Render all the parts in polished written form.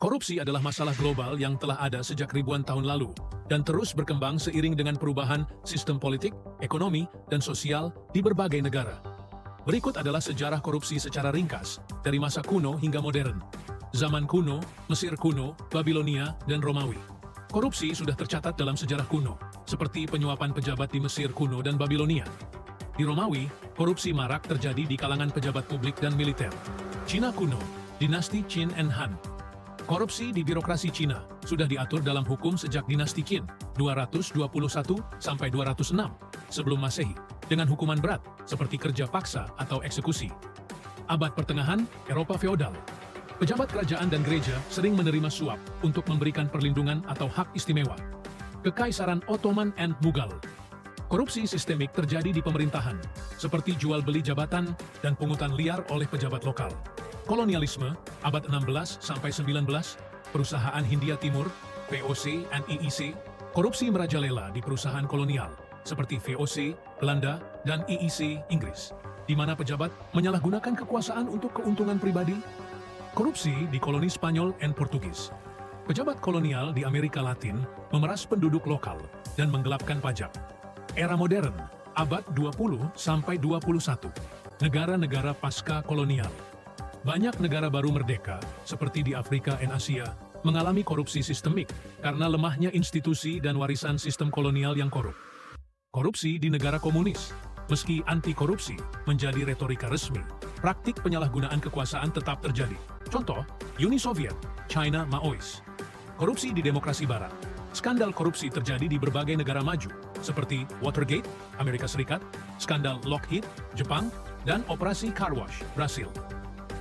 Korupsi adalah masalah global yang telah ada sejak ribuan tahun lalu dan terus berkembang seiring dengan perubahan sistem politik, ekonomi, dan sosial di berbagai negara. Berikut adalah sejarah korupsi secara ringkas dari masa kuno hingga modern. Zaman kuno, Mesir kuno, Babilonia, dan Romawi. Korupsi sudah tercatat dalam sejarah kuno, seperti penyuapan pejabat di Mesir kuno dan Babilonia. Di Romawi, korupsi marak terjadi di kalangan pejabat publik dan militer. Cina kuno, dinasti Qin and Han. Korupsi di birokrasi Cina sudah diatur dalam hukum sejak dinasti Qin 221 sampai 206 sebelum Masehi dengan hukuman berat seperti kerja paksa atau eksekusi. Abad pertengahan, Eropa feodal. Pejabat kerajaan dan gereja sering menerima suap untuk memberikan perlindungan atau hak istimewa. Kekaisaran Ottoman and Mughal. Korupsi sistemik terjadi di pemerintahan, seperti jual beli jabatan dan pungutan liar oleh pejabat lokal. Kolonialisme, abad 16 sampai 19, perusahaan Hindia Timur, VOC and IEC, korupsi merajalela di perusahaan kolonial, seperti VOC, Belanda, dan IEC, Inggris, di mana pejabat menyalahgunakan kekuasaan untuk keuntungan pribadi. Korupsi di koloni Spanyol and Portugis. Pejabat kolonial di Amerika Latin memeras penduduk lokal dan menggelapkan pajak. Era modern, abad 20 sampai 21, negara-negara pasca kolonial. Banyak negara baru merdeka, seperti di Afrika dan Asia, mengalami korupsi sistemik karena lemahnya institusi dan warisan sistem kolonial yang korup. Korupsi di negara komunis. Meski anti-korupsi menjadi retorika resmi, praktik penyalahgunaan kekuasaan tetap terjadi. Contoh, Uni Soviet, China Maoist. Korupsi di demokrasi barat. Skandal korupsi terjadi di berbagai negara maju, seperti Watergate, Amerika Serikat, skandal Lockheed, Jepang, dan operasi Car Wash, Brasil.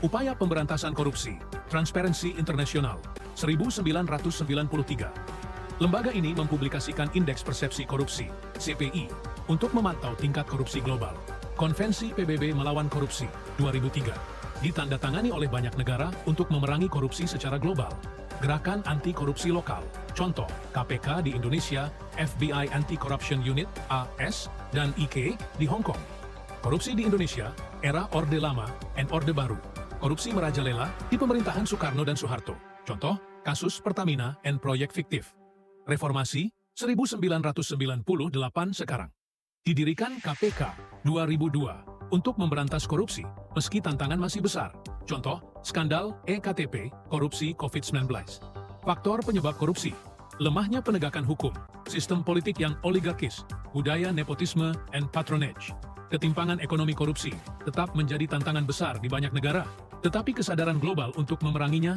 Upaya pemberantasan korupsi, Transparency International, 1993. Lembaga ini mempublikasikan Indeks Persepsi Korupsi, CPI, untuk memantau tingkat korupsi global. Konvensi PBB melawan korupsi, 2003, ditandatangani oleh banyak negara untuk memerangi korupsi secara global. Gerakan anti-korupsi lokal, contoh KPK di Indonesia, FBI Anti-Corruption Unit, AS, dan IK di Hong Kong. Korupsi di Indonesia, era Orde Lama dan Orde Baru. Korupsi merajalela di pemerintahan Soekarno dan Soeharto. Contoh, kasus Pertamina dan proyek fiktif. Reformasi, 1998 sekarang. Didirikan KPK, 2002, untuk memberantas korupsi, meski tantangan masih besar. Contoh, skandal EKTP, korupsi COVID-19. Faktor penyebab korupsi, lemahnya penegakan hukum, sistem politik yang oligarkis, budaya nepotisme and patronage. Ketimpangan ekonomi korupsi tetap menjadi tantangan besar di banyak negara, tetapi kesadaran global untuk memeranginya